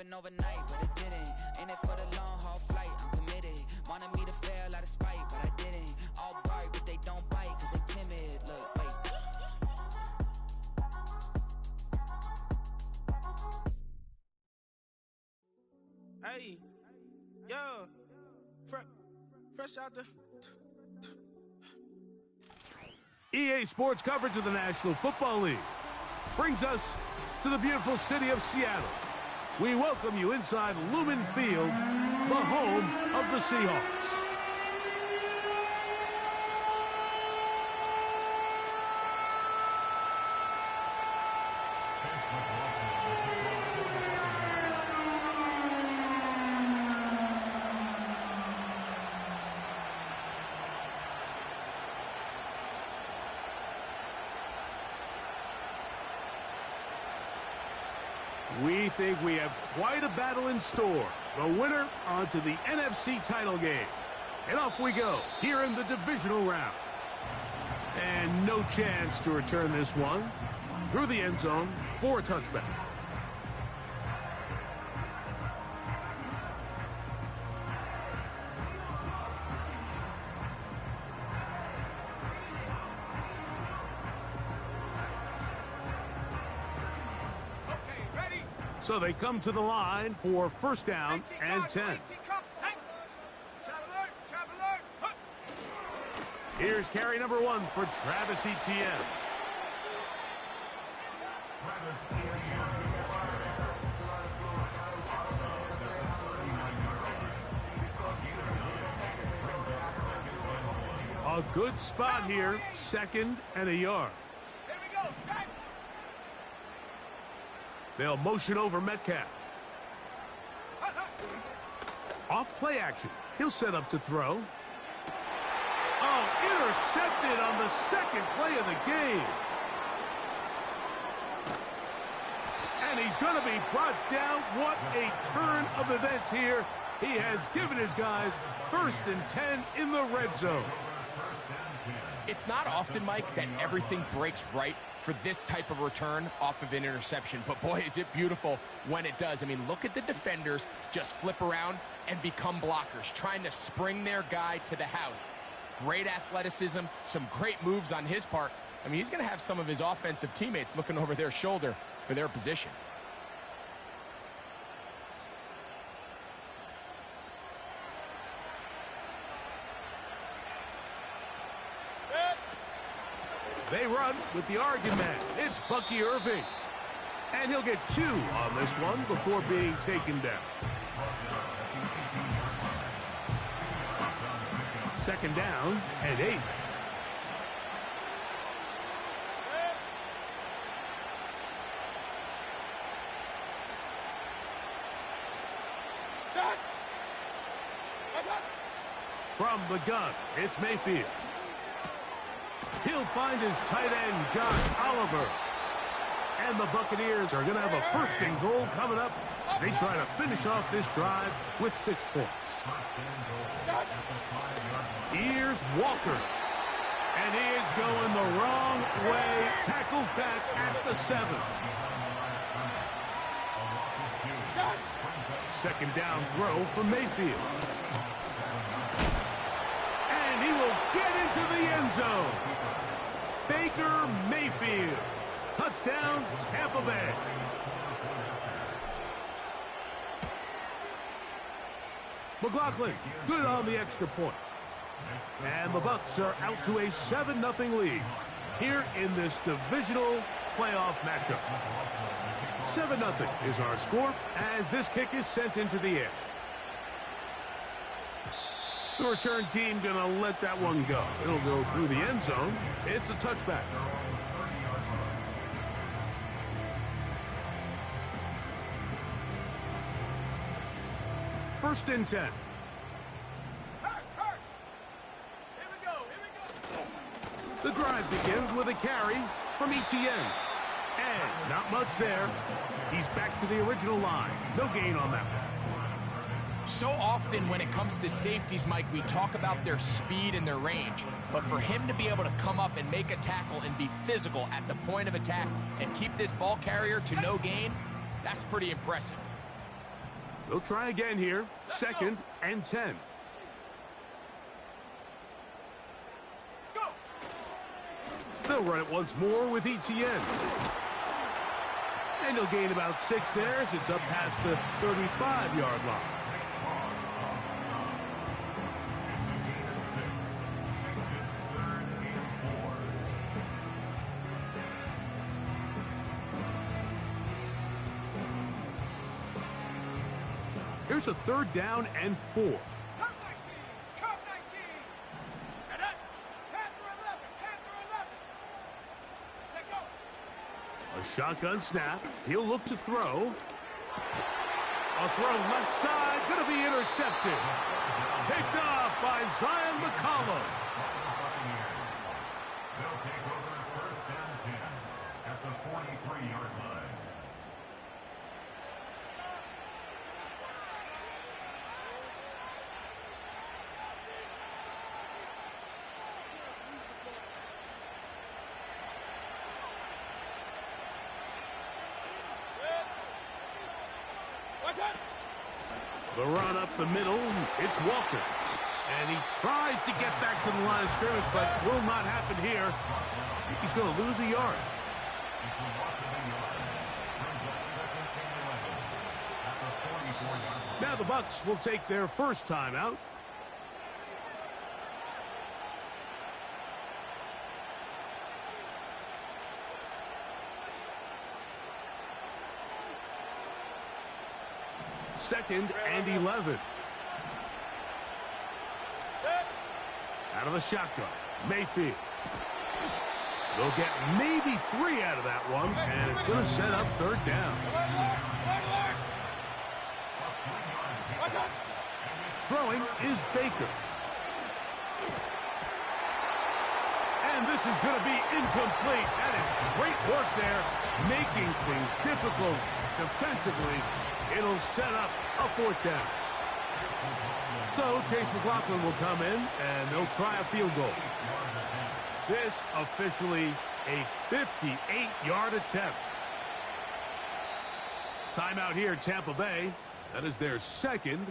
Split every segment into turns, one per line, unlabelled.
happen overnight, but it didn't. Ain't it for the long haul flight? I'm committed. Wanted me to fail out of spite, but I didn't. All bark, but they don't bite, cause they timid. Look, wait.
Hey, yo, fresh out the...
EA Sports coverage of the National Football League brings us to the beautiful city of Seattle. We welcome you inside Lumen Field, the home of the Seahawks. We think we have quite a battle in store. The winner onto the NFC title game. And off we go here in the divisional round. And no chance to return this one through the end zone for a touchback. So they come to the line for first down and 10. Here's carry number 1 for Travis Etienne. A good spot here, 2nd and a yard. They'll motion over Metcalf. Off play action. He'll set up to throw. Oh, intercepted on the 2nd play of the game. And he's going to be brought down. What a turn of events here. He has given his guys 1st and 10 in the red zone.
It's not often, Mike, that everything breaks right for this type of return off of an interception. But, boy, is it beautiful when it does. I mean, look at the defenders just flip around and become blockers, trying to spring their guy to the house. Great athleticism, some great moves on his part. I mean, he's going to have some of his offensive teammates looking over their shoulder for their position.
They run with the argument. It's Bucky Irving. And he'll get 2 on this one before being taken down. 2nd down and 8. From the gun, it's Mayfield. He'll find his tight end, Josh Oliver. And the Buccaneers are going to have a 1st and goal coming up. They try to finish off this drive with 6 points. Here's Walker. And he is going the wrong way. Tackled back at the 7. 2nd down throw for Mayfield. And he will get into the end zone. Baker Mayfield. Touchdown, Tampa Bay. McLaughlin, good on the extra point. And the Bucs are out to a 7-0 lead here in this divisional playoff matchup. 7-0 is our score as this kick is sent into the air. The return team going to let that one go. It'll go through the end zone. It's a touchback. First and 10. The drive begins with a carry from Etienne. And not much there. He's back to the original line. No gain on that one.
So often when it comes to safeties, Mike, we talk about their speed and their range. But for him to be able to come up and make a tackle and be physical at the point of attack and keep this ball carrier to no gain, that's pretty impressive.
They'll try again here. 2nd and 10. They'll run it once more with ETN. And he'll gain about 6 there as it's up past the 35-yard line. Here's a 3rd down and 4.
Come 19! Come 19! Set up! Panther 11! Panther 11! Set go!
A shotgun snap. He'll look to throw. A throw left side. Going to be intercepted. Picked off by Zion McCollum.
They'll take over 1st and 10 at the 43-yard line.
The run up the middle, it's Walker. And he tries to get back to the line of scrimmage, but will not happen here. I think he's going to lose a yard. Now the Bucs will take their first time out. Second and 11. Out of the shotgun, Mayfield. They'll get maybe 3 out of that one, and it's going to set up 3rd down. Throwing is Baker. And this is going to be incomplete. That is great work there, making things difficult defensively. It'll set up a 4th down. So Chase McLaughlin will come in, and they'll try a field goal. This officially a 58-yard attempt. Timeout here, Tampa Bay. That is their 2nd.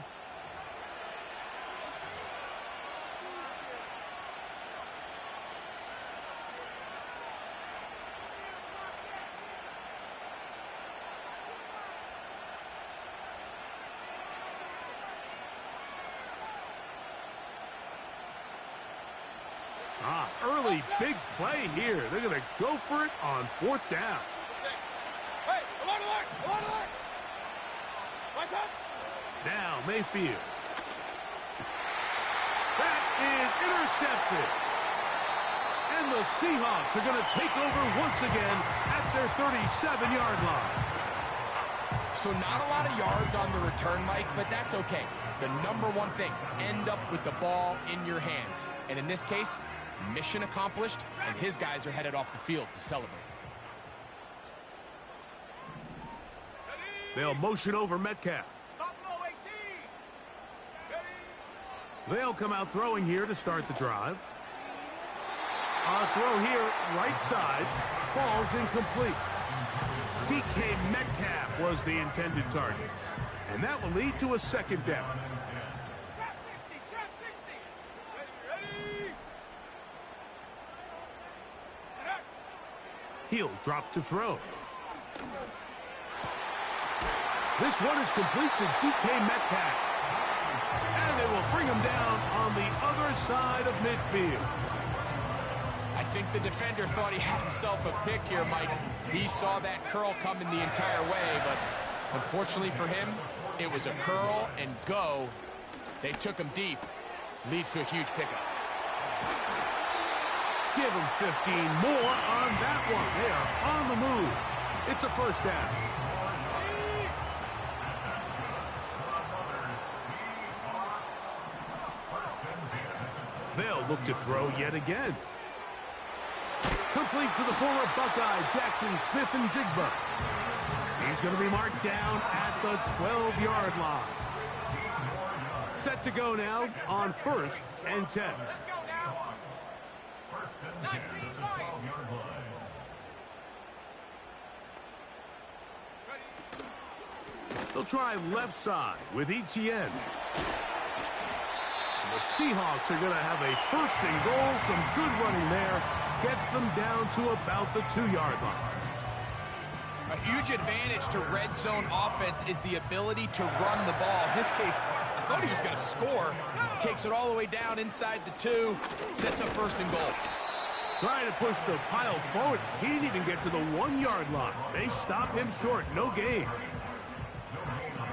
Early big play here. They're going to go for it on 4th down.
Hey, along the line!
Now Mayfield. That is intercepted. And the Seahawks are going to take over once again at their 37-yard line.
So not a lot of yards on the return, Mike, but that's okay. The number one thing, end up with the ball in your hands. And in this case, mission accomplished, and his guys are headed off the field to celebrate.
They'll motion over Metcalf. They'll come out throwing here to start the drive. A throw here, right side, falls incomplete. DK Metcalf was the intended target. And that will lead to a 2nd down.
Trap 60! Ready!
He'll drop to throw. This one is complete to DK Metcalf. And they will bring him down on the other side of midfield.
I think the defender thought he had himself a pick here, Mike. He saw that curl coming the entire way, but unfortunately for him, it was a curl and go. They took him deep. Leads to a huge pickup.
Give him 15 more on that one. They are on the move. It's a 1st down. They'll look to throw yet again. Complete to the former Buckeye, Jackson Smith-Njigba. He's going to be marked down at the 12-yard line. Set to go now on 1st and 10.
Let's go now! 19 12-yard line.
They'll try left side with Etienne. And the Seahawks are going to have a first and goal. Some good running there. Gets them down to about the 2-yard line.
A huge advantage to red zone offense is the ability to run the ball. In this case, I thought he was going to score. Takes it all the way down inside the 2. Sets up first and goal.
Trying to push the pile forward. He didn't even get to the 1-yard line. They stop him short. No gain.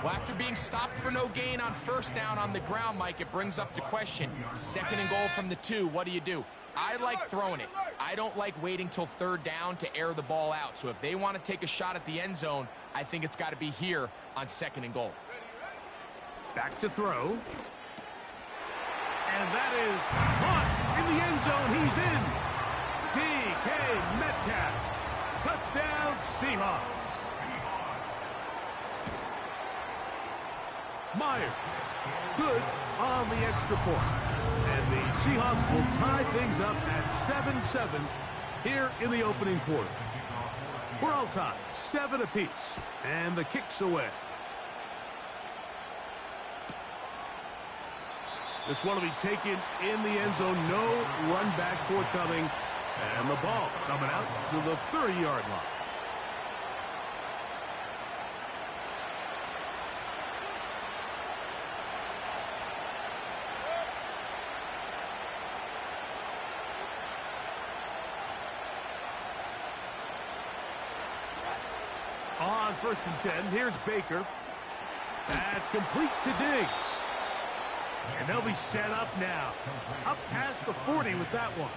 Well, after being stopped for no gain on first down on the ground, Mike, it brings up the question. Second and goal from the 2. What do? I like throwing it. I don't like waiting till third down to air the ball out. So if they want to take a shot at the end zone, I think it's got to be here on second and goal.
Back to throw. And that is caught in the end zone. He's in. DK Metcalf. Touchdown, Seahawks. Myers. Good on the extra point. And the Seahawks will tie things up at 7-7 here in the opening quarter. We're all tied, 7 apiece, and the kick's away. This one will be taken in the end zone. No run back forthcoming. And the ball coming out to the 30-yard line. On 1st and 10, here's Baker. That's complete to Diggs. And they'll be set up now. Up past the 40 with that one.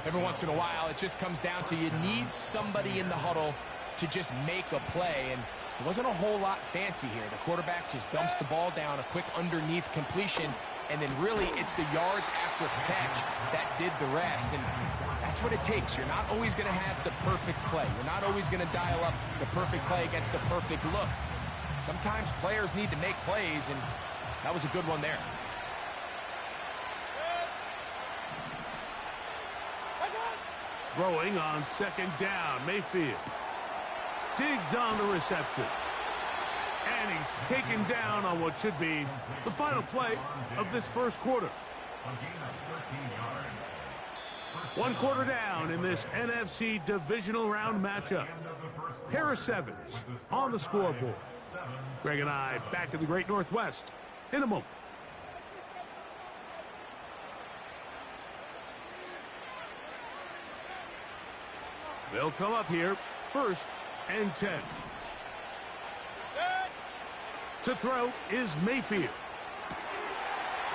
Every once in a while, it just comes down to you need somebody in the huddle to just make a play. And it wasn't a whole lot fancy here. The quarterback just dumps the ball down, a quick underneath completion, and then really it's the yards after catch that did the rest. And that's what it takes. You're not always going to have the perfect play. You're not always going to dial up the perfect play against the perfect look. Sometimes players need to make plays, and that was a good one there.
Throwing on 2nd down, Mayfield. Diggs on the reception. And he's taken down on what should be the final play of this first quarter. 1 quarter down in this NFC divisional round matchup. Pair of 7s on the scoreboard. Greg and I back in the Great Northwest in a moment. They'll come up here, 1st and 10. To throw is Mayfield.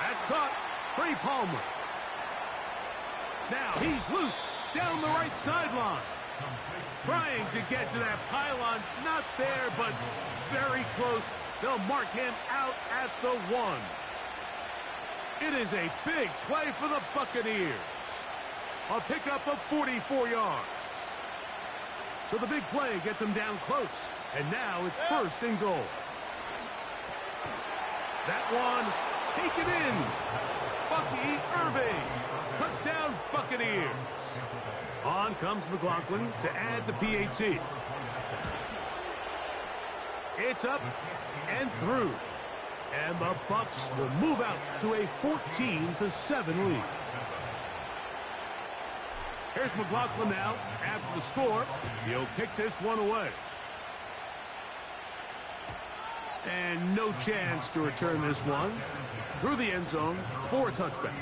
That's caught. Trey Palmer. Now he's loose down the right sideline. Trying to get to that pylon. Not there, but very close. They'll mark him out at the 1. It is a big play for the Buccaneers. A pickup of 44 yards. So the big play gets him down close. And now it's 1st and goal. That one taken in. Bucky Irving. Touchdown Buccaneers. On comes McLaughlin to add the PAT. It's up and through. And the Bucs will move out to a 14-7 lead. Here's McLaughlin now. After the score, he'll kick this one away. And no chance to return this one through the end zone for a touchback.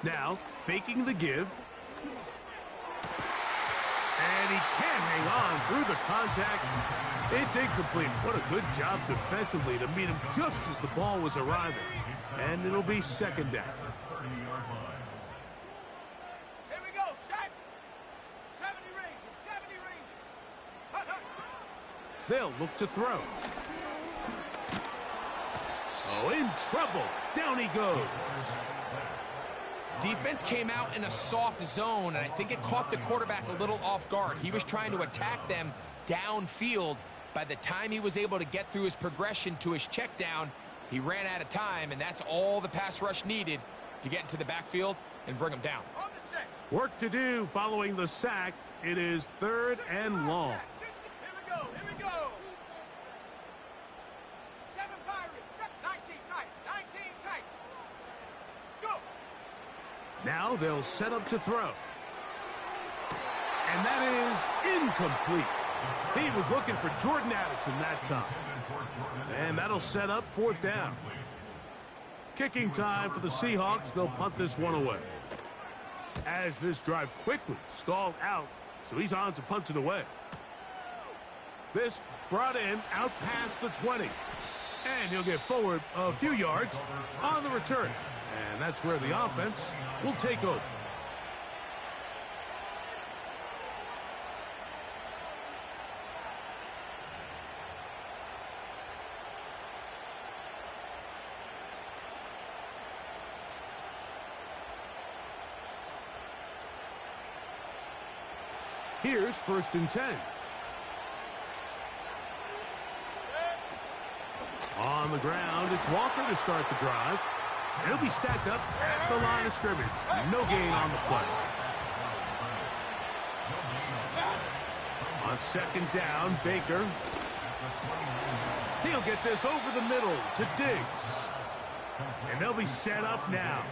Now, faking the give. And he can't hang on through the contact. It's incomplete. What a good job defensively to meet him just as the ball was arriving. And it'll be 2nd down.
Here we go, set. 70 Rangers, 70 Rangers.
They'll look to throw. Oh, in trouble. Down he goes.
Defense came out in a soft zone, and I think it caught the quarterback a little off guard. He was trying to attack them downfield. By the time he was able to get through his progression to his check down, he ran out of time, and that's all the pass rush needed to get into the backfield and bring him down.
Work to do following the sack. It is 3rd and long.
Here we go, here we go. 7 Pirates, 19 tight, 19 tight. Go.
Now they'll set up to throw. And that is incomplete. He was looking for Jordan Addison that time. And that'll set up 4th down. Kicking time for the Seahawks. They'll punt this one away. As this drive quickly stalled out, so he's on to punt it away. This brought in out past the 20. And he'll get forward a few yards on the return. And that's where the offense will take over. Here's 1st and 10. On the ground, it's Walker to start the drive. And he'll be stacked up at the line of scrimmage. No gain on the play. On 2nd down, Baker. He'll get this over the middle to Diggs. And they'll be set up now.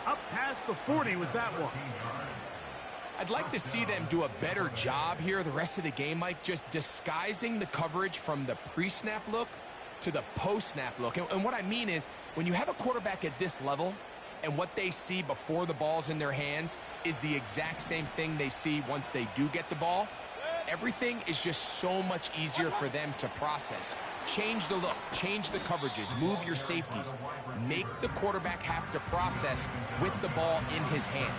Up past the 40 with that one.
I'd like to see them do a better job here the rest of the game, Mike, just disguising the coverage from the pre-snap look to the post-snap look. And what I mean is, when you have a quarterback at this level and what they see before the ball's in their hands is the exact same thing they see once they do get the ball, everything is just so much easier for them to process. Change the look, change the coverages, move your safeties. Make the quarterback have to process with the ball in his hand.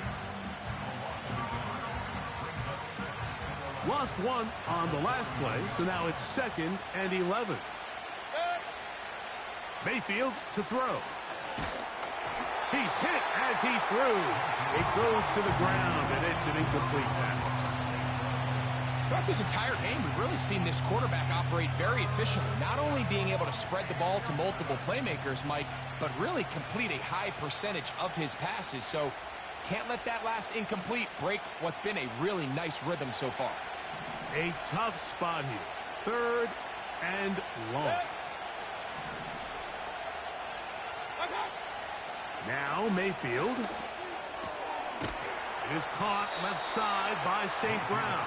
Lost one on the last play, so now it's 2nd and 11. Mayfield to throw. He's hit as he threw. It goes to the ground, and it's an incomplete pass.
Throughout this entire game, we've really seen this quarterback operate very efficiently, not only being able to spread the ball to multiple playmakers, Mike, but really complete a high percentage of his passes. So can't let that last incomplete break what's been a really nice rhythm so far.
A tough spot here. 3rd and long. Now Mayfield. It is caught left side by St. Brown.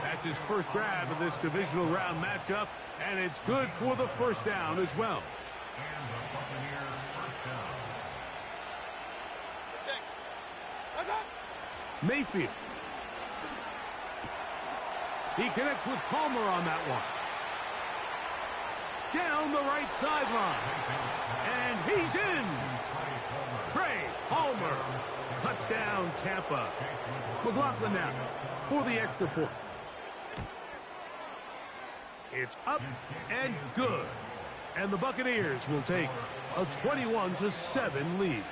That's his first grab of this divisional round matchup, and it's good for the 1st down as well. Mayfield. He connects with Palmer on that one. Down the right sideline. And he's in. Trey Palmer. Touchdown, Tampa. McLaughlin now for the extra point. It's up and good. And the Buccaneers will take a 21-7 lead.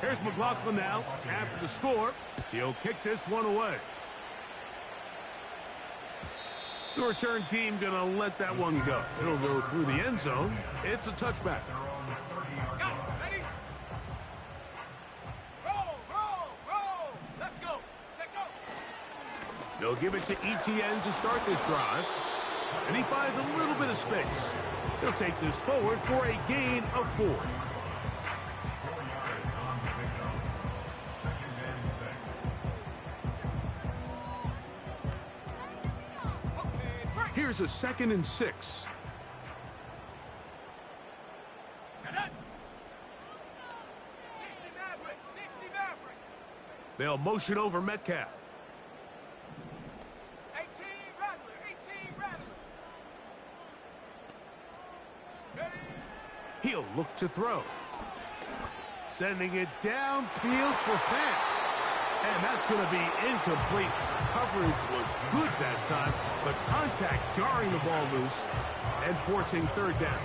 Here's McLaughlin now after the score. He'll kick this one away. The return team going to let that one go. It'll go through the end zone. It's a touchback.
Ready? Roll. Let's go. Check go.
They'll give it to ETN to start this drive. And he finds a little bit of space. He'll take this forward for a gain of 4. Here's a 2nd and 6.
60 Maverick.
They'll motion over Metcalf.
18 Rattler. Ready?
He'll look to throw. Sending it downfield for Fant. And that's going to be incomplete. Coverage was good that time, but contact jarring the ball loose and forcing 3rd down.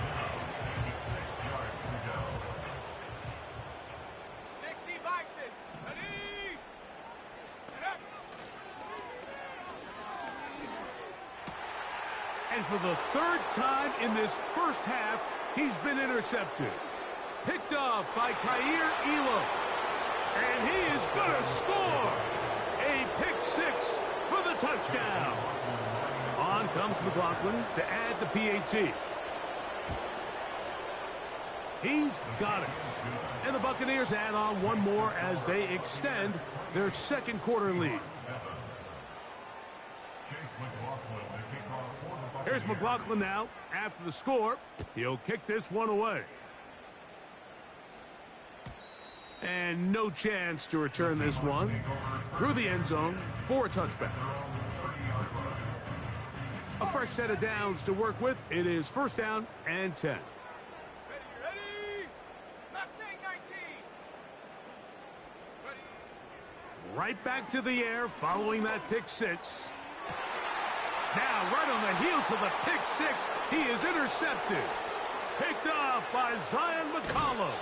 And for the third time in this first half, he's been intercepted. Picked off by Khair Elam. And he is going to score. A pick six for the touchdown. On comes McLaughlin to add the PAT. He's got it. And the Buccaneers add on one more as they extend their second quarter lead. Here's McLaughlin now. After the score, he'll kick this one away. And no chance to return this one through the end zone for a touchback. A fresh set of downs to work with. It is first down and 10.
Ready? Mustang 19. Ready.
Right back to the air following that pick six. Now, right on the heels of the pick six, he is intercepted. Picked off by Zion McCollum.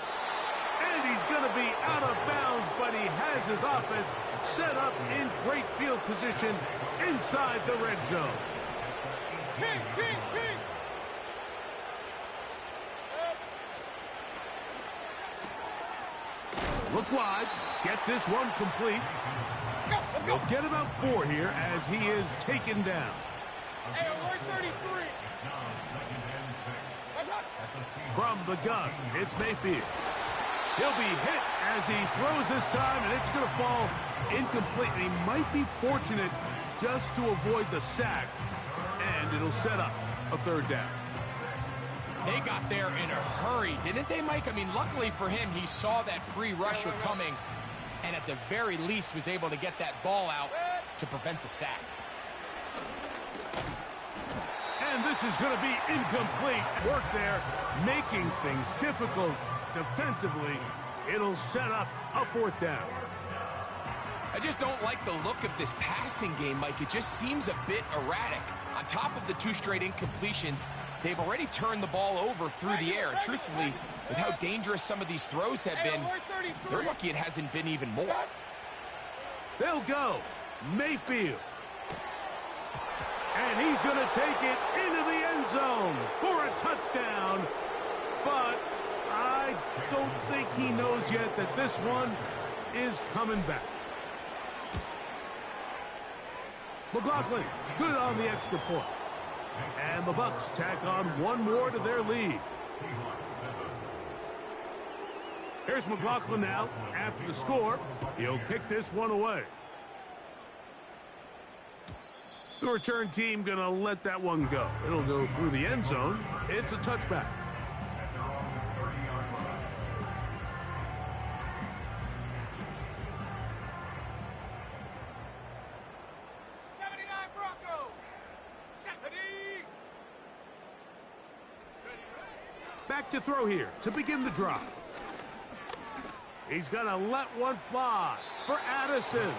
And he's going to be out of bounds, but he has his offense set up in great field position inside the red zone.
Ping, ping, ping.
Look wide. Get this one complete. He'll get about 4 here as he is taken down.
Hey, alert 33.
From the gun, it's Mayfield. He'll be hit as he throws this time, and it's going to fall incomplete. And he might be fortunate just to avoid the sack, and it'll set up a third down.
They got there in a hurry, didn't they, Mike? I mean, luckily for him, he saw that free rusher coming, and at the very least was able to get that ball out to prevent the sack.
And this is going to be incomplete. Work there, making things difficult defensively. It'll set up a fourth down.
I just don't like the look of this passing game, Mike. It just seems a bit erratic. On top of the 2 straight incompletions, they've already turned the ball over through the air. And truthfully, with how dangerous some of these throws have been, they're lucky it hasn't been even more.
They'll go. Mayfield. And he's going to take it into the end zone for a touchdown. But I don't think he knows yet that this one is coming back. McLaughlin, good on the extra point. And the Bucs tack on one more to their lead. Here's McLaughlin now. After the score, he'll kick this one away. The return team going to let that one go. It'll go through the end zone. It's a touchback. Back to throw here to begin the drive. He's going to let one fly for Addison.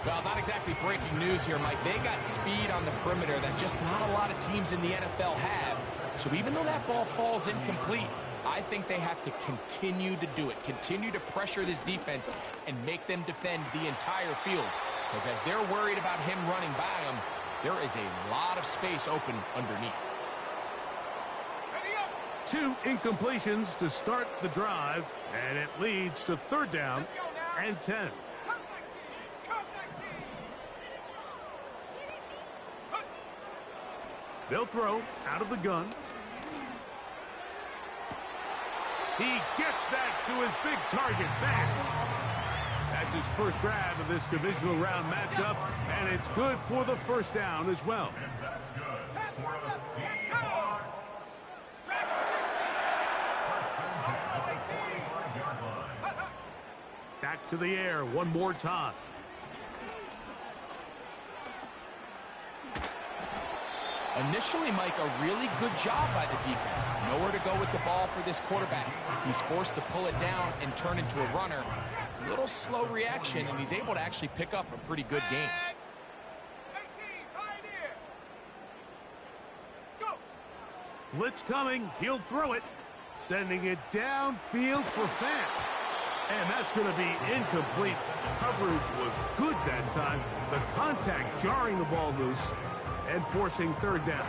Well, not exactly breaking news here, Mike. They got speed on the perimeter that just not a lot of teams in the NFL have. So even though that ball falls incomplete, I think they have to continue to do it. Continue to pressure this defense and make them defend the entire field. Because as they're worried about him running by them, there is a lot of space open underneath.
2 incompletions to start the drive, and it leads to third down and 10. They'll throw out of the gun. He gets that to his big target, That's his first grab of this divisional round matchup, and it's good for the first down as well.
And that's good for the Seahawks.
Back to the air one more time.
Initially, Mike, a really good job by the defense. Nowhere to go with the ball for this quarterback. He's forced to pull it down and turn into a runner. A little slow reaction, and he's able to actually pick up a pretty good game.
Blitz coming. He'll throw it. Sending it downfield for Fant. And that's going to be incomplete. Coverage was good that time. The contact jarring the ball loose and forcing third down.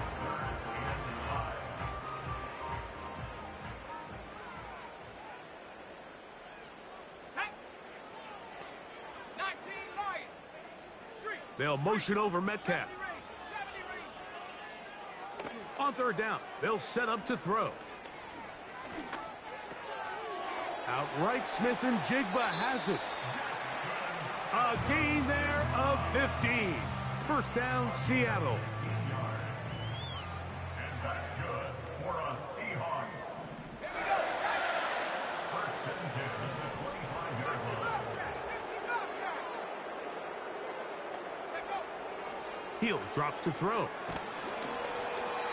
They'll motion over Metcalf. On third down, they'll set up to throw. Outright, Smith and Jigba has it. A gain there of 15. First down, Seattle.
And that's good for a Seahawks. First and 10 at the 25-yard line.
He'll drop to throw.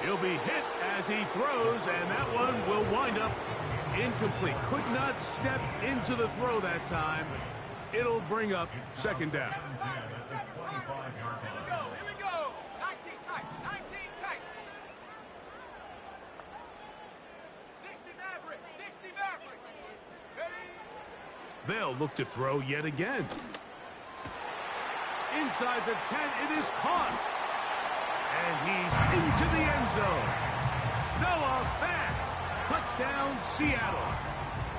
He'll be hit as he throws, and that one will wind up incomplete. Could not step into the throw that time. It'll bring up second down.
Here we go. 19 tight. 19 tight. 60 Maverick. 60 Maverick. Ready?
They'll look to throw yet again. Inside the 10, it is caught. And he's into the end zone. Noah Fant. Touchdown, Seattle.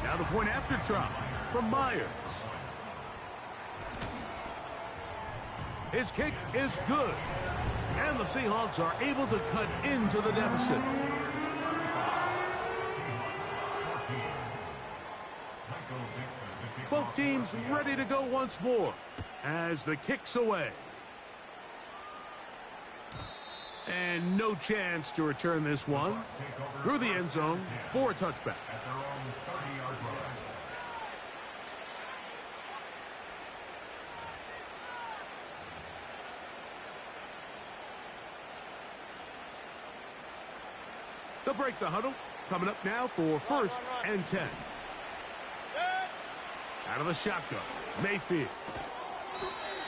Now the point after try from Myers. His kick is good. And the Seahawks are able to cut into the deficit. Both teams ready to go once more as the kick's away. And no chance to return this one through the end zone for a touchback.
At their own 30-yard line.
They'll break the huddle. Coming up now for first and 10. Out of the shotgun, Mayfield.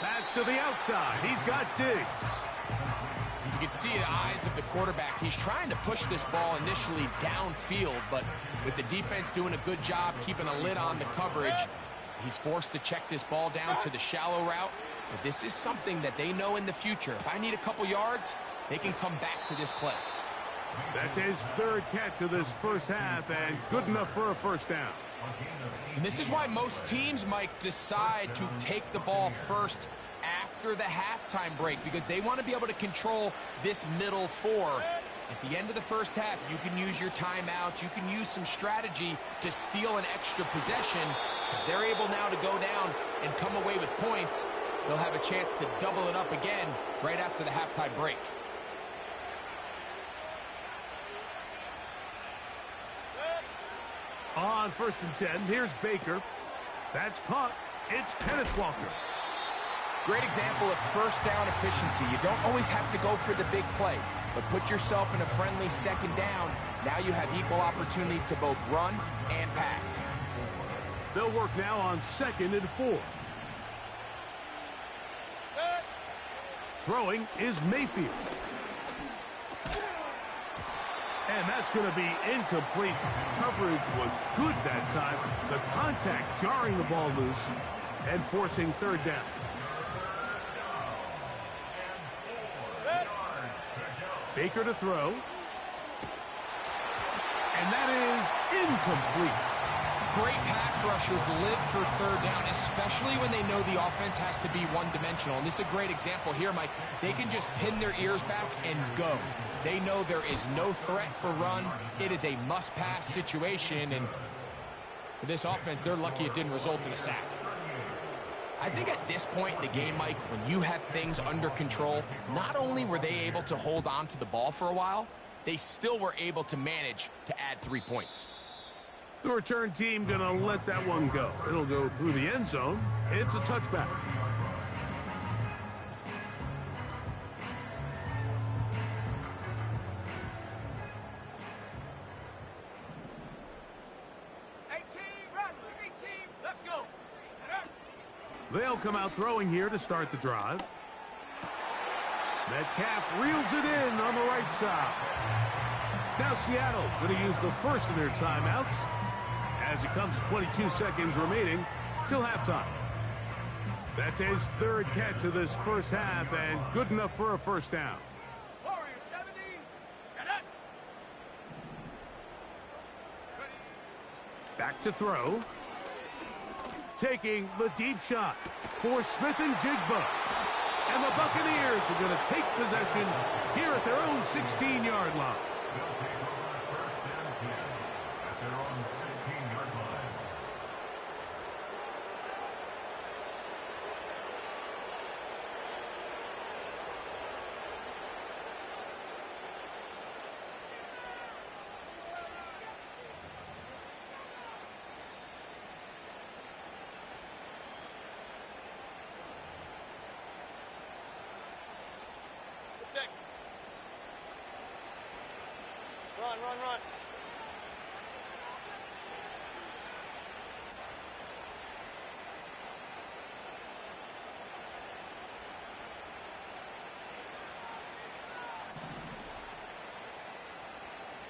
Back to the outside. He's got Diggs.
You can see the eyes of the quarterback. He's trying to push this ball initially downfield, but with the defense doing a good job keeping a lid on the coverage, he's forced to check this ball down to the shallow route. But this is something that they know in the future. If I need a couple yards, they can come back to this play.
That's his third catch of this first half, and good enough for a first down.
And this is why most teams, Mike, decide to take the ball first after the halftime break, because they want to be able to control this middle four. At the end of the first half, you can use your timeout. You can use some strategy to steal an extra possession. If they're able now to go down and come away with points, they'll have a chance to double it up again right after the halftime break.
On first and 10, here's Baker. That's caught. It's Kenneth Walker.
Great example of first down efficiency. You don't always have to go for the big play, but put yourself in a friendly second down. Now you have equal opportunity to both run and pass.
They'll work now on second and 4. Throwing is Mayfield. And that's going to be incomplete. Coverage was good that time. The contact jarring the ball loose and forcing third down. Baker to throw. And that is incomplete.
Great pass rushers live for third down, especially when they know the offense has to be one-dimensional. And this is a great example here, Mike. They can just pin their ears back and go. They know there is no threat for run. It is a must-pass situation, and for this offense, they're lucky it didn't result in a sack. I think at this point in the game, Mike, when you have things under control, not only were they able to hold on to the ball for a while, they still were able to manage to add 3 points.
The return team going to let that one go. It'll go through the end zone. It's a touchback.
Let's go.
They'll come out throwing here to start the drive. Metcalf reels it in on the right side. Now Seattle going to use the first of their timeouts as it comes to 22 seconds remaining till halftime. That's his third catch of this first half and good enough for a first down.
Warrior 70, set up.
Back to throw. Taking the deep shot for Smith and Jigba. And the Buccaneers are going to take possession here at their own 16-yard line.
They'll take over first and 10 at their own 16-yard line.
Sick. Run, run, run.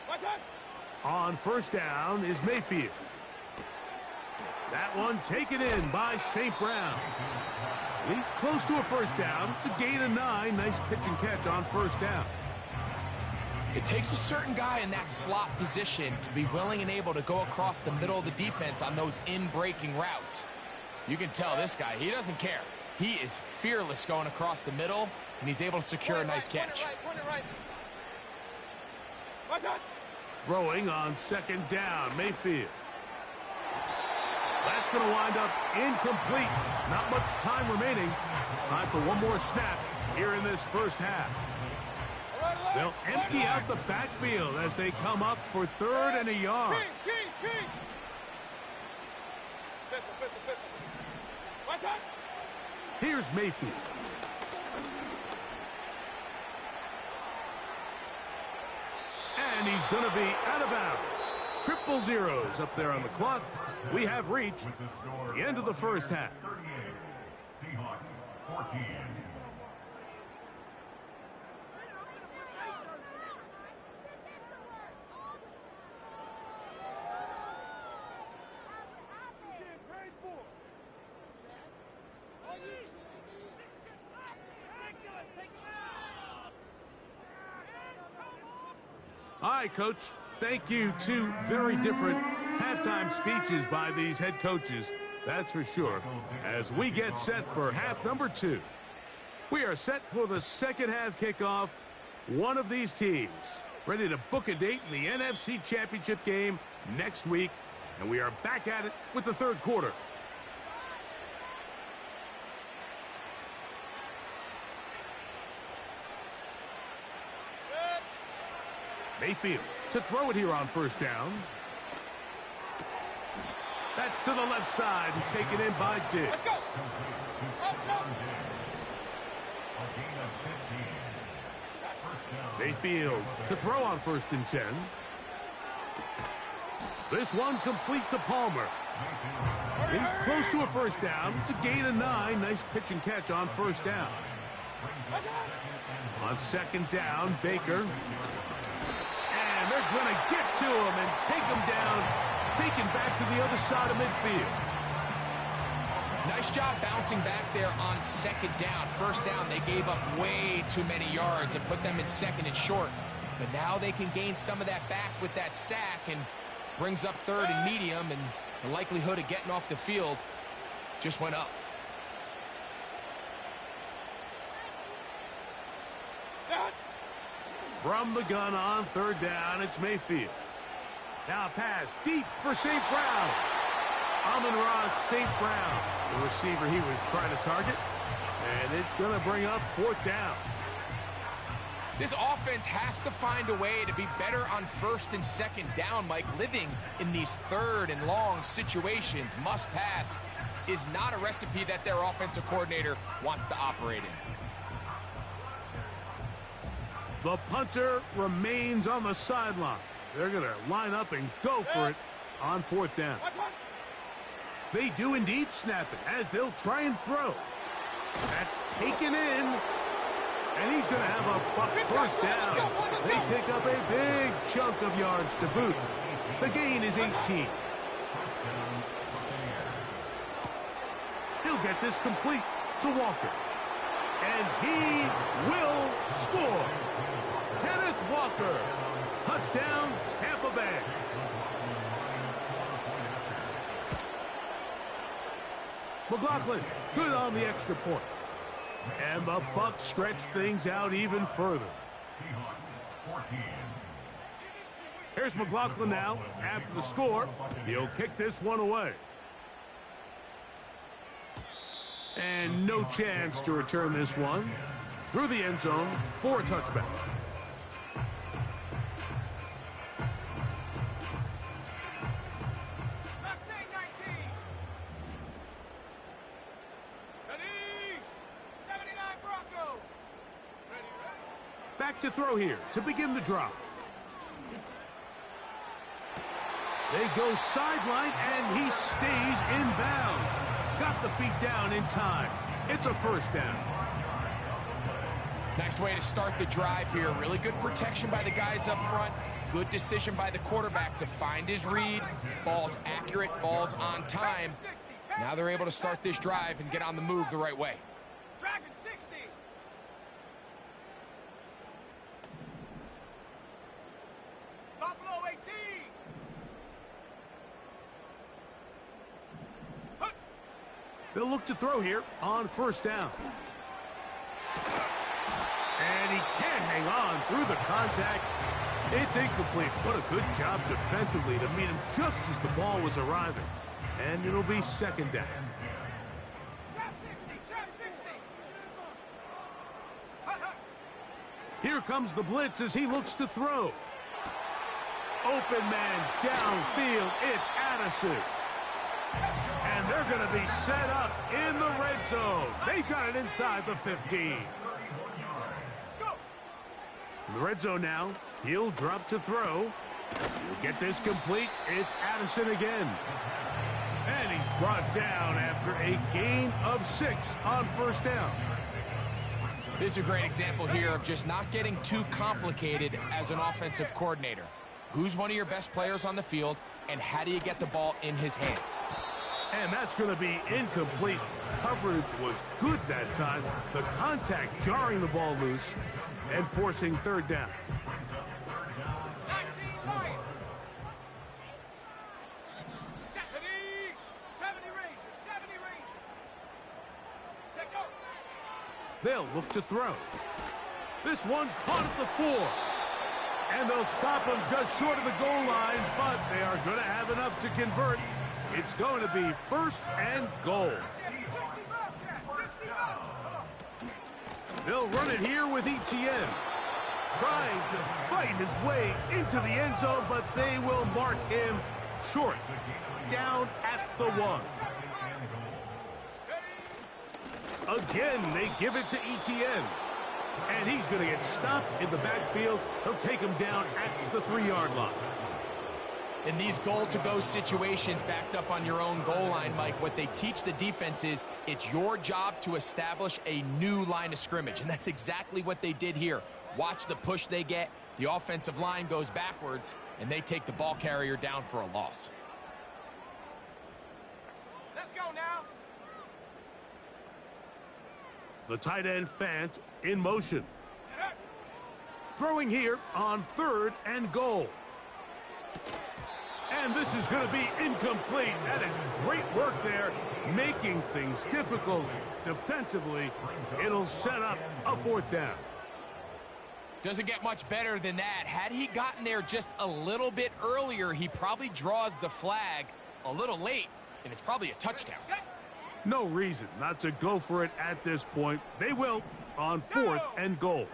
What's that?
On first down is Mayfield. That one taken in by St. Brown. He's close to a first down. It's a gain of 9. Nice pitch and catch on first down.
It takes a certain guy in that slot position to be willing and able to go across the middle of the defense on those in-breaking routes. You can tell this guy, he doesn't care. He is fearless going across the middle, and he's able to secure a nice catch.
Point it right. What's that?
Throwing on second down, Mayfield. That's going to wind up incomplete. Not much time remaining. Time for one more snap here in this first half. They'll empty out the backfield as they come up for third and a yard.
King. Pistol. What's that?
Here's Mayfield. And he's going to be out of bounds. Triple zeros up there on the clock. We have reached the end of the first half.
38, Seahawks 14.
All right, Coach. Thank you. Two very different halftime speeches by these head coaches. That's for sure. As we get set for half number 2. We are set for the second half kickoff. One of these teams ready to book a date in the NFC Championship game next week. And we are back at it with the third quarter. Mayfield to throw it here on first down. That's to the left side and taken in by Diggs.
Let's go.
Mayfield to throw on first and 10. This one complete to Palmer. He's close to a first down. It's a gain of 9. Nice pitch and catch on first down. On second down, Baker. And they're going to get to him and take him down, taken back to the other side of midfield.
Nice job bouncing back there on second down. First down, they gave up way too many yards and put them in second and short. But now they can gain some of that back with that sack and brings up third and medium, and the likelihood of getting off the field just went up.
From the gun on third down, it's Mayfield. Now pass deep for St. Brown. Amon-Ra St. Brown, the receiver he was trying to target. And it's going to bring up fourth down.
This offense has to find a way to be better on first and second down, Mike. Living in these third and long situations, must pass, is not a recipe that their offensive coordinator wants to operate in.
The punter remains on the sideline. They're going to line up and go for it on fourth down. They do indeed snap it as they'll try and throw. That's taken in. And he's going to have a Bucs first down. They pick up a big chunk of yards to boot. The gain is 18. He'll get this complete to Walker. And he will score. Kenneth Walker. Touchdown, Tampa Bay. McLaughlin, good on the extra point. And the Bucs stretch things out even further. Here's McLaughlin now. After the score, he'll kick this one away. And no chance to return this one. Through the end zone for a touchback. Back to throw here to begin the drive. They go sideline, and he stays in bounds. Got the feet down in time. It's a first down.
Nice way to start the drive here. Really good protection by the guys up front. Good decision by the quarterback to find his read. Ball's accurate, ball's on time. Now they're able to start this drive and get on the move the right way.
Dragon 60. Buffalo 18.
They'll look to throw here on first down. And he can't hang on through the contact. It's incomplete. What a good job defensively to meet him just as the ball was arriving. And it'll be second down.
Trap 60. Trap 60.
Here comes the blitz as he looks to throw. Open man downfield. It's Addison. And they're going to be set up in the red zone. They've got it inside the 15. In the red zone now, he'll drop to throw. He'll get this complete. It's Addison again. And he's brought down after a gain of 6 on first down.
This is a great example here of just not getting too complicated as an offensive coordinator. Who's one of your best players on the field, and how do you get the ball in his hands?
And that's going to be incomplete. Coverage was good that time. The contact jarring the ball loose and forcing third down.
19 Lions. 70 Rangers. 70 Rangers. Take over.
They'll look to throw. This one caught at the 4. And they'll stop him just short of the goal line, but they are going to have enough to convert. It's going to be first and goal.
60.
They'll run it here with Etienne. Trying to fight his way into the end zone, but they will mark him short. Down at the 1. Again, they give it to Etienne. And he's going to get stopped in the backfield. He'll take him down at the 3-yard line.
In these goal-to-go situations backed up on your own goal line, Mike, what they teach the defense is it's your job to establish a new line of scrimmage, and that's exactly what they did here. Watch the push they get. The offensive line goes backwards, and they take the ball carrier down for a loss.
Let's go now.
The tight end Fant in motion. Throwing here on 3rd and goal. And this is going to be incomplete. That is great work there, making things difficult defensively. It'll set up a 4th down.
Doesn't get much better than that. Had he gotten there just a little bit earlier, he probably draws the flag a little late, and it's probably a touchdown.
No reason not to go for it at this point. They will on 4th and goal.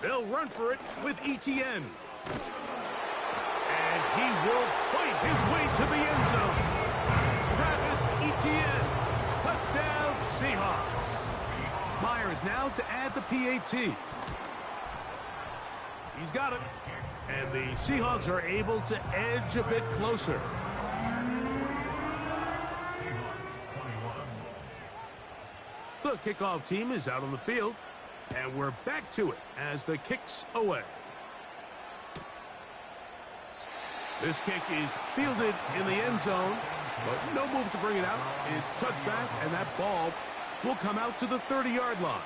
They'll run for it with Etienne. And he will fight his way to the end zone. Travis Etienne. Touchdown, Seahawks. Myers now to add the PAT. He's got it. And the Seahawks are able to edge a bit closer. The kickoff team is out on the field, and we're back to it as the kick's away. This kick is fielded in the end zone, But no move to bring it out. It's touchback, and that ball will come out to the 30-yard line.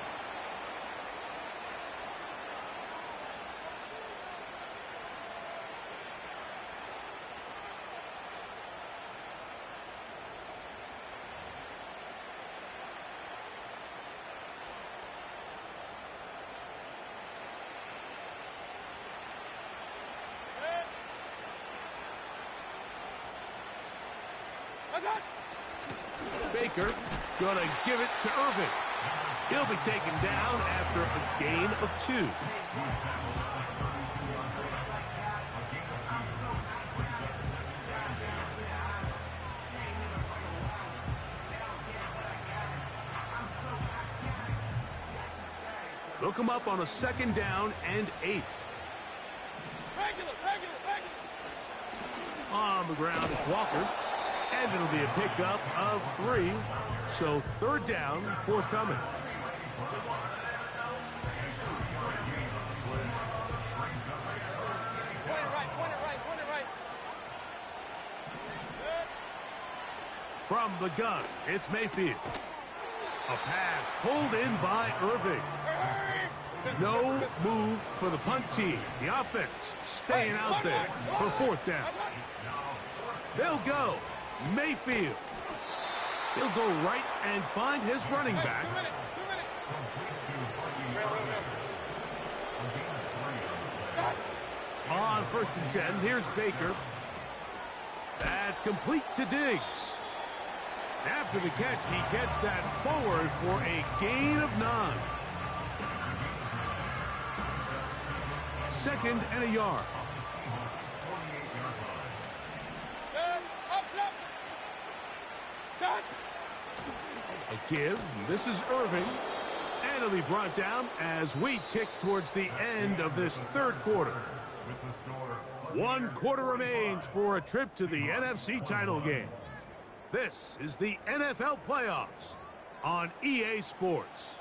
Baker gonna give it to Irving. He'll be taken down after a gain of 2. They'll come up on a 2nd down and 8.
Regular.
On the ground, it's Walker. And it'll be a pickup of 3. So 3rd down, forthcoming.
Point it right.
From the gun, it's Mayfield. A pass pulled in by Irving. No move for the punt team. The offense staying out there for 4th down. They'll go. Mayfield. He'll go right and find his running back. On 1st and 10, here's Baker. That's complete to Diggs. After the catch, he gets that forward for a gain of 9. 2nd and a yard. A give. This is Irving. And it'll be brought down as we tick towards the end of this 3rd quarter. 1 quarter remains for a trip to the NFC title game. This is the NFL playoffs on EA Sports.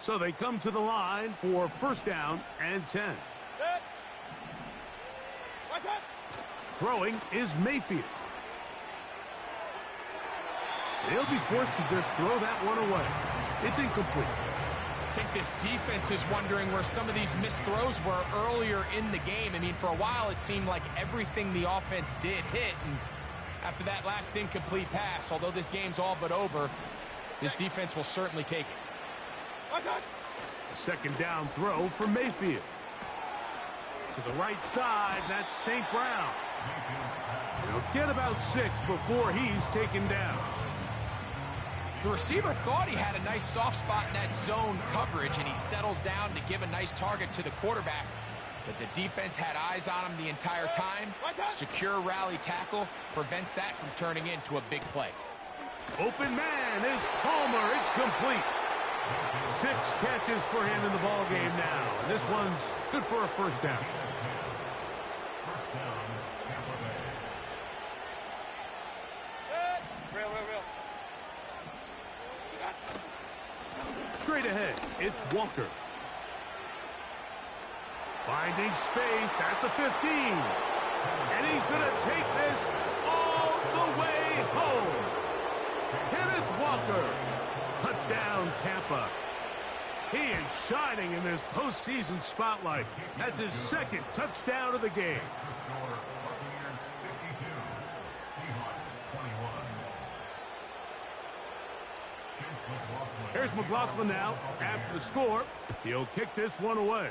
So they come to the line for 1st down and 10. Throwing is Mayfield. They'll be forced to just throw that one away. It's incomplete.
I think this defense is wondering where some of these missed throws were earlier in the game. I mean, for a while, it seemed like everything the offense did hit. And after that last incomplete pass, although this game's all but over, this defense will certainly take it.
A 2nd down throw for Mayfield. To the right side, that's St. Brown. He'll get about 6 before he's taken down.
The receiver thought he had a nice soft spot in that zone coverage, and he settles down to give a nice target to the quarterback. But the defense had eyes on him the entire time. Secure rally tackle prevents that from turning into a big play.
Open man is Palmer. It's complete. 6 catches for him in the ball game now. And this one's good for a 1st down. Straight ahead, it's Walker. Finding space at the 15. And he's going to take this all the way home. Kenneth Walker. Touchdown, Tampa. He is shining in this postseason spotlight. That's his 2nd touchdown of the game. Here's McLaughlin now. After the score, he'll kick this one away.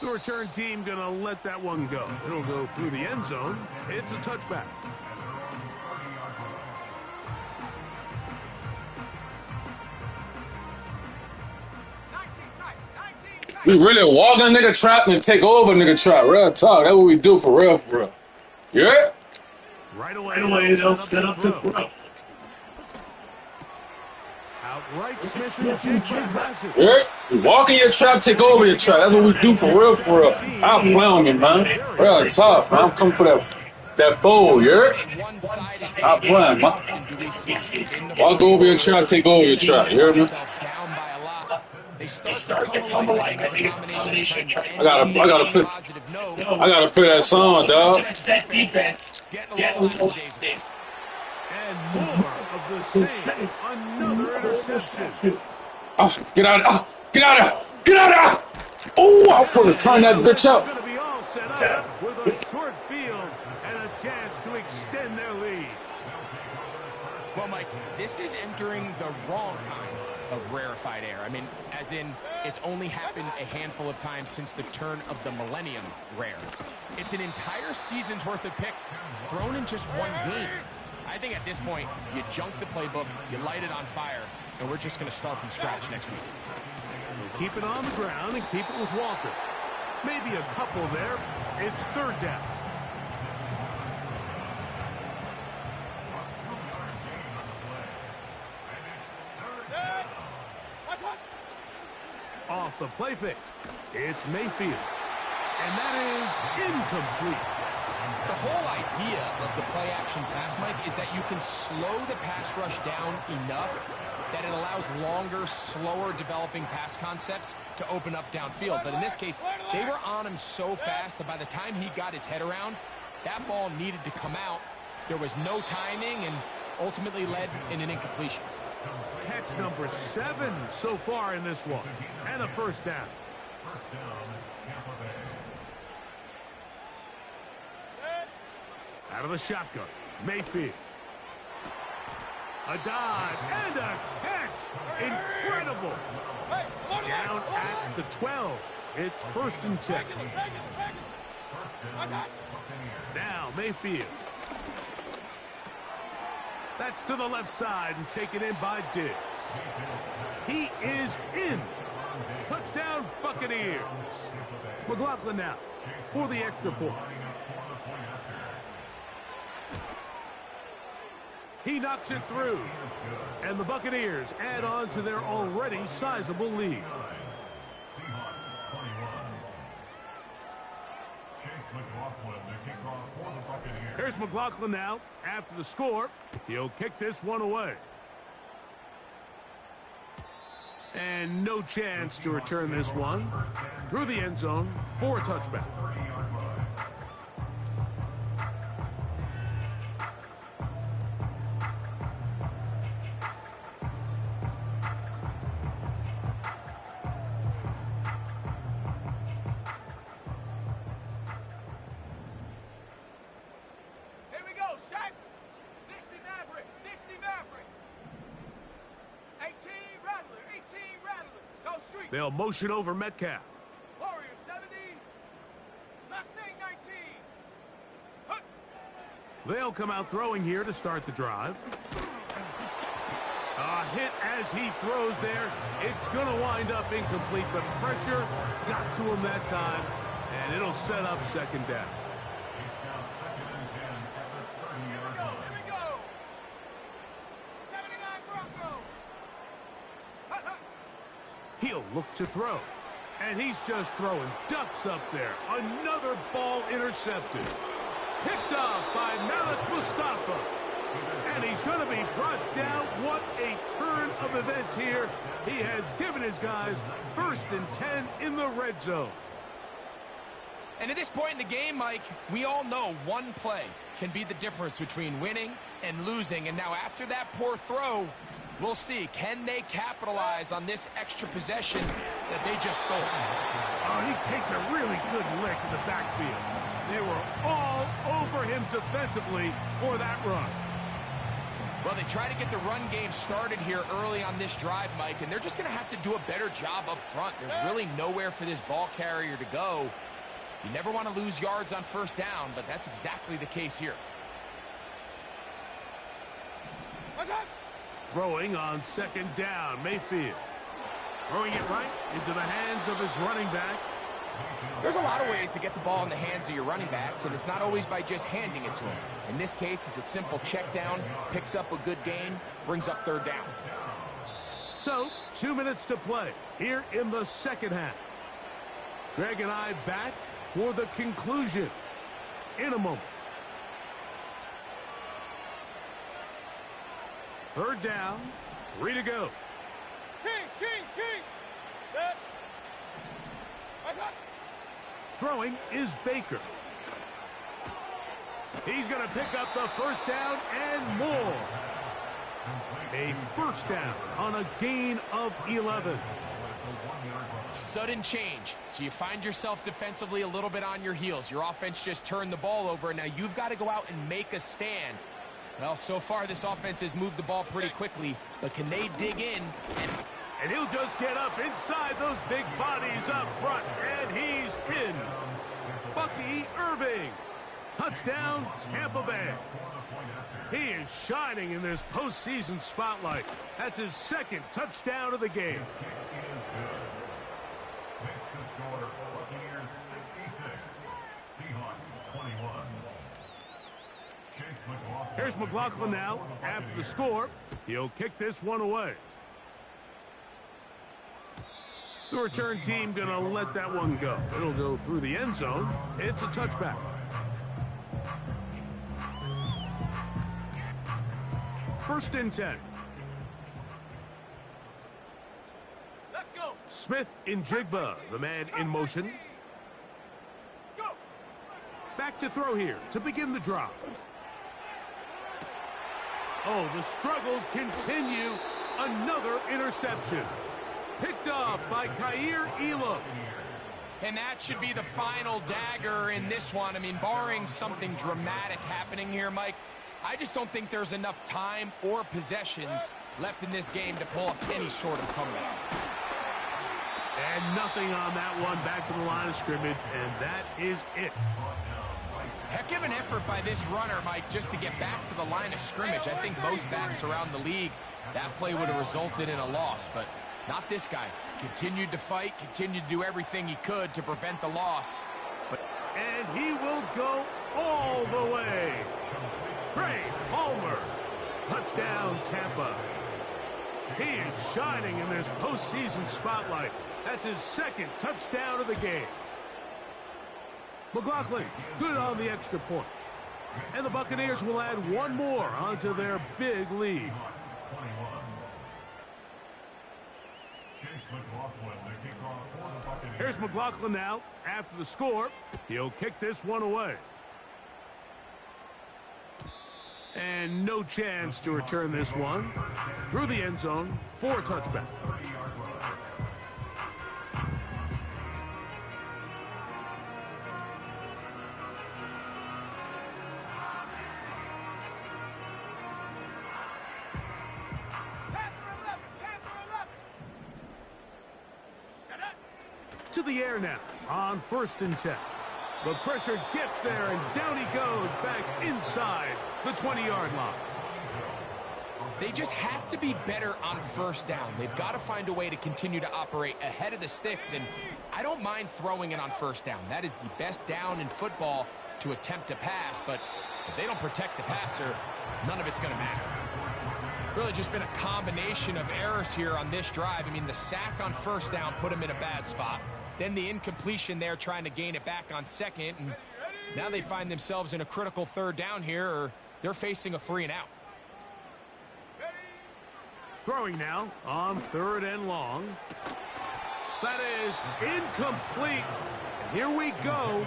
The return team going to let that one go. It'll go through the end zone. It's a touchback.
We really walk a nigga trap and take over nigga trap. Real talk. That's what we do for real, for real. Yeah?
Right away, they'll set up to throw. Outright Smith and Jigba has it.
Yeah? We walk in your trap, take over your trap. That's what we do for real, for real. I'll play on me, man. Real tough, man. I'm coming for that bowl, yeah? I'll play, man. Walk over your trap, take over your trap. You hear me?
they start to come alive. I think it's a combination trend.
I gotta put that song, dog.
That defense getting a little lackadaisical.
And more of the same. Another interception.
Oh, get out of get out of get out of Oh, I want to turn that bitch up.
It's going to be all set up with a short field and a chance to extend their lead.
Well, Mike, this is entering the wrong kind of rarefied air. I mean, as in, it's only happened a handful of times since the turn of the millennium rare. It's an entire season's worth of picks thrown in just one game. I think at this point, you junk the playbook, you light it on fire, and we're just going to start from scratch next week.
We'll keep it on the ground and keep it with Walker. Maybe a couple there. It's third down. Off the play fake. It's Mayfield. And that is incomplete.
The whole idea of the play-action pass, Mike, is that you can slow the pass rush down enough that it allows longer, slower developing pass concepts to open up downfield. But in this case, they were on him so fast that by the time he got his head around, that ball needed to come out. There was no timing and ultimately led in an incompletion.
Catch number 7 so far in this one. And a first down. Out of the shotgun, Mayfield. A dive and a catch. Incredible. Down at the 12. It's first and 10. Now Mayfield. That's to the left side and taken in by Diggs. He is in. Touchdown, Buccaneers. McLaughlin now for the extra point. He knocks it through. And the Buccaneers add on to their already sizable lead. Here's McLaughlin now. After the score, he'll kick this one away. And no chance to return this one through the end zone for a touchback. They'll motion over Metcalf.
Warrior 70. Mustang 19.
They'll come out throwing here to start the drive. A hit as he throws there. It's going to wind up incomplete, but pressure got to him that time, and it'll set up second down.
Here we go. 79 Bronco.
He'll look to throw. And he's just throwing ducks up there. Another ball intercepted. Picked off by Malik Mustafa. And he's going to be brought down. What a turn of events here. He has given his guys first and 10 in the red zone.
And at this point in the game, Mike, we all know one play can be the difference between winning and losing. And now after that poor throw, we'll see. Can they capitalize on this extra possession that they just stole?
Oh, he takes a really good lick in the backfield. They were all over him defensively for that run.
Well, they try to get the run game started here early on this drive, Mike, and they're just going to have to do a better job up front. There's really nowhere for this ball carrier to go. You never want to lose yards on first down, but that's exactly the case here.
Throwing on second down, Mayfield. Throwing it right into the hands of his running back.
There's a lot of ways to get the ball in the hands of your running backs, and it's not always by just handing it to them. In this case, it's a simple check down, picks up a good gain, brings up third down.
So, 2 minutes to play here in the second half. Greg and I back for the conclusion in a moment. Third down, 3 to go.
King.
Throwing is Baker. He's going to pick up the first down and more. A first down on a gain of 11.
Sudden change. So you find yourself defensively a little bit on your heels. Your offense just turned the ball over, and now you've got to go out and make a stand. Well, so far this offense has moved the ball pretty quickly, but can they dig in?
And he'll just get up inside those big bodies up front, and he's in. Bucky Irving. Touchdown, Tampa Bay. He is shining in this postseason spotlight. That's his second touchdown of the game. Here's McLaughlin now. After the score, he'll kick this one away. The return team going to let that one go. It'll go through the end zone. It's a touchback. First and 10.
Let's go.
Smith in Jigba, the man in motion.
Go.
Back to throw here to begin the drive. Oh, the struggles continue. Another interception. Picked off by Kaiir Elam.
And that should be the final dagger in this one. I mean, barring something dramatic happening here, Mike, I just don't think there's enough time or possessions left in this game to pull off any sort of comeback.
And nothing on that one. Back to the line of scrimmage, and that is it.
Heck of an effort by this runner, Mike, just to get back to the line of scrimmage. I think most backs around the league, that play would have resulted in a loss, but not this guy. Continued to fight, continued to do everything he could to prevent the loss.
And he will go all the way. Trey Palmer. Touchdown, Tampa. He is shining in this postseason spotlight. That's his second touchdown of the game. McLaughlin, good on the extra point. And the Buccaneers will add one more onto their big lead. Here's McLaughlin now. After the score, he'll kick this one away. And no chance to return this one. Through the end zone for a touchback. To the air now on first and 10. The pressure gets there, and down he goes back inside the 20-yard line.
They just have to be better on first down. They've got to find a way to continue to operate ahead of the sticks, and I don't mind throwing it on first down. That is the best down in football to attempt to pass, but if they don't protect the passer, none of it's going to matter. Really just been a combination of errors here on this drive. I mean, the sack on first down put them in a bad spot. Then the incompletion there trying to gain it back on second. And now they find themselves in a critical third down here, or they're facing a 3 and out.
Throwing now on third and long. That is incomplete. And here we go.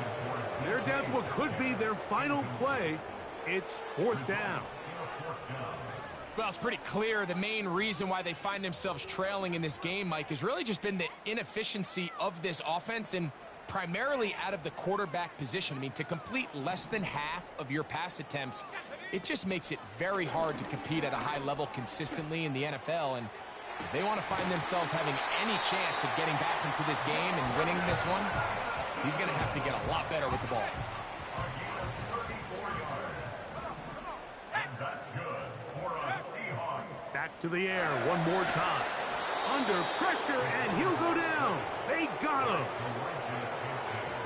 They're down to what could be their final play. It's fourth down.
Well, it's pretty clear the main reason why they find themselves trailing in this game, Mike, has really just been the inefficiency of this offense and primarily out of the quarterback position. I mean, to complete less than half of your pass attempts, it just makes it very hard to compete at a high level consistently in the NFL. And if they want to find themselves having any chance of getting back into this game and winning this one, he's going to have to get a lot better with the ball.
Back to the air one more time. Under pressure, and he'll go down. They got him.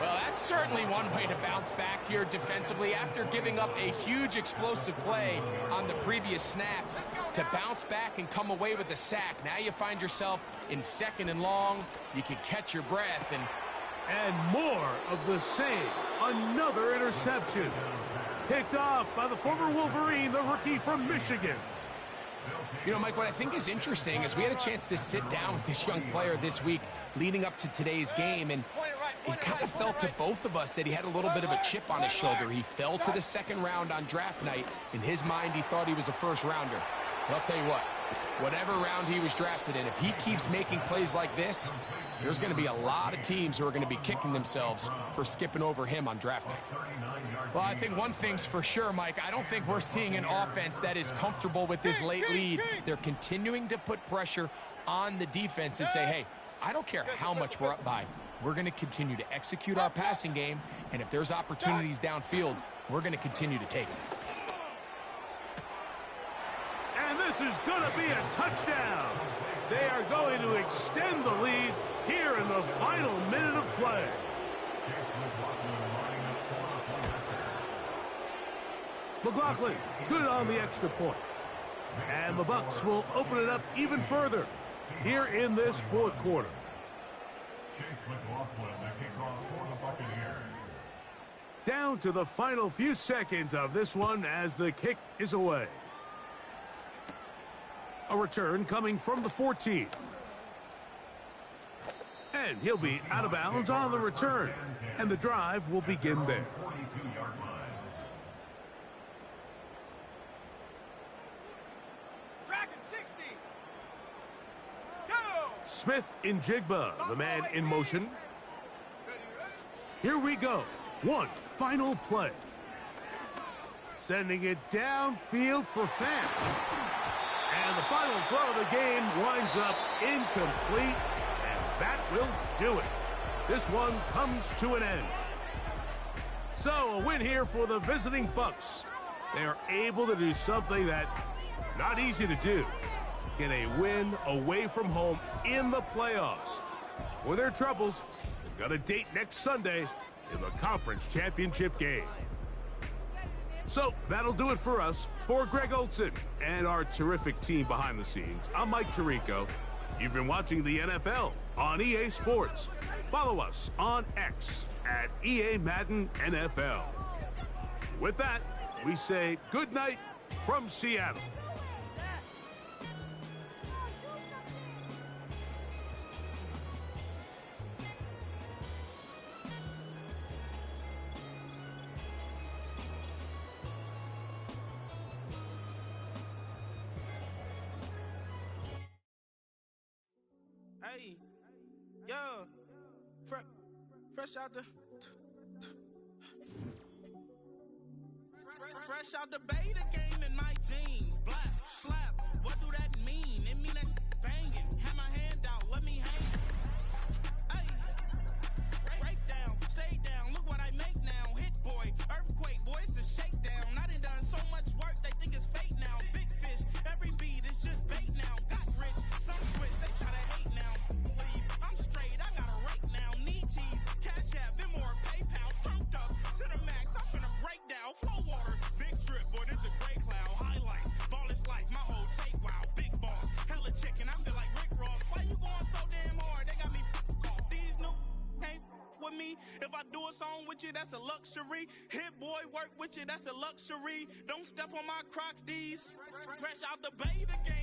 Well, that's certainly one way to bounce back here defensively after giving up a huge explosive play on the previous snap. To bounce back and come away with a sack. Now you find yourself in second and long. You can catch your breath.
And more of the same. Another interception. Picked off by the former Wolverine, the rookie from Michigan.
You know, Mike, what I think is interesting is we had a chance to sit down with this young player this week leading up to today's game, and It kind of felt to both of us that he had a little bit of a chip on his shoulder. He fell to the second round on draft night. In his mind, he thought he was a first rounder. But I'll tell you what, whatever round he was drafted in, if he keeps making plays like this, there's going to be a lot of teams who are going to be kicking themselves for skipping over him on draft night. Well, I think one thing's for sure, Mike. I don't think we're seeing an offense that is comfortable with this late lead. They're continuing to put pressure on the defense and say, hey, I don't care how much we're up by. We're going to continue to execute our passing game, and if there's opportunities downfield, we're going to continue to take them.
And this is going to be a touchdown. They are going to extend the lead here in the final minute of play. McLaughlin, good on the extra point. And the Bucs will open it up even further here in this fourth quarter. Down to the final few seconds of this one as the kick is away. A return coming from the 14. And he'll be out of bounds on the return. And the drive will begin there. Smith in Jigba, the man in motion. Here we go. One final play. Sending it downfield for Fant. And the final throw of the game winds up incomplete. And that will do it. This one comes to an end. So a win here for the visiting Bucs. They are able to do something that not easy to do. Get a win away from home in the playoffs. For their troubles, they've got a date next Sunday in the conference championship game. So that'll do it for us. For Greg Olson and our terrific team behind the scenes, I'm Mike Tirico. You've been watching the NFL on EA Sports. Follow us on X at EA Madden NFL. With that, we say good night from Seattle.
Hey, yo, fresh out the beta game in my jeans. Black, slap, what do that mean? It mean that banging. Have my hand out, let me hang. Hey, break down, stay down, look what I make now. Hit boy, earthquake, boy, it's a shakedown. I done so much work, they think it's fake now. Big fish, every beat is just bait now. Got rich, some switch, they try to hate now. Leave, I'm straight, I got a rake now. Need cheese, cash app, Venmo, PayPal. Turned up to the max, I'm finna break down. Flow water, big trip, boy, this a gray cloud. Highlights, ball is life, my whole take, wow. Big boss, hella chicken, I'm feel like Rick Ross. Why you going so damn hard? They got me off. These new ain't with me. If I do a song with you, that's a luxury. Hit boy, work with you, that's a luxury. Don't step on my Crocs, these. Fresh out the beta game.